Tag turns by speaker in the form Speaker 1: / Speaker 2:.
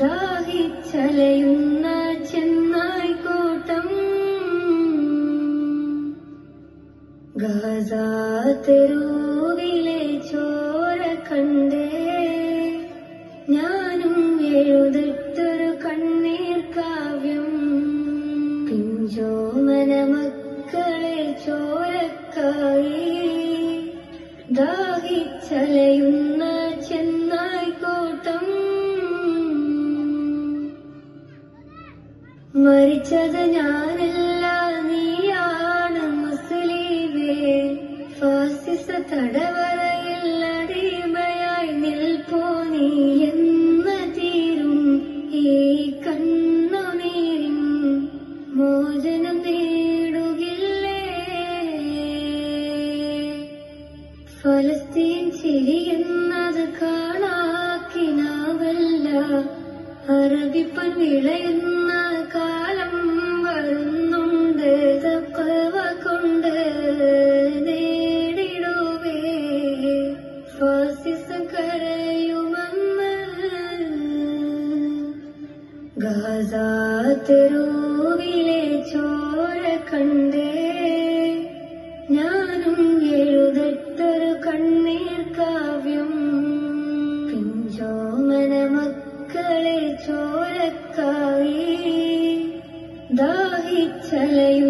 Speaker 1: ദാഹിച്ചലയുന്ന ചെന്നായ്ക്കൂട്ടം Gaza തെരുവിലെ ചോര കണ്ടേ ഞാനും എഴുതിട്ടൊരു കണ്ണീർ കാവ്യം പിഞ്ചോമന മക്കളെ ചോരക്കായി ദാഹിച്ചലയുന്ന ചെന്നായ്ക്കൂട്ടം മരിച്ചത് ഞാനല്ല നീയാണ് മുസ്ലിമേ ഫാസിസ തടവറയിൽ അടിമയായി നിൽപ്പോ നീ എന്ന തീരും ഈ കണ്ണുനീരിൻ മോചനം നേടുകില്ലേ ഫലസ്തീൻ ചിരിയെന്നത് കാണാക്കിനാവല്ല അറബിപ്പൻ വിളയുന്ന കാലം വരുന്നുണ്ട് തഖ്വ കൊണ്ട് നേടിടുവേ ഫാസിസം കരയുമെന്ന് ഗാസ തെരുവിലെ ചോര കണ്ടേ ഞാനും എഴുതട്ടൊരു കണ്ണീർ കാവ്യം പിഞ്ചോമന മക്കളെ ചോരക്കായി ദാഹിച്ചലയും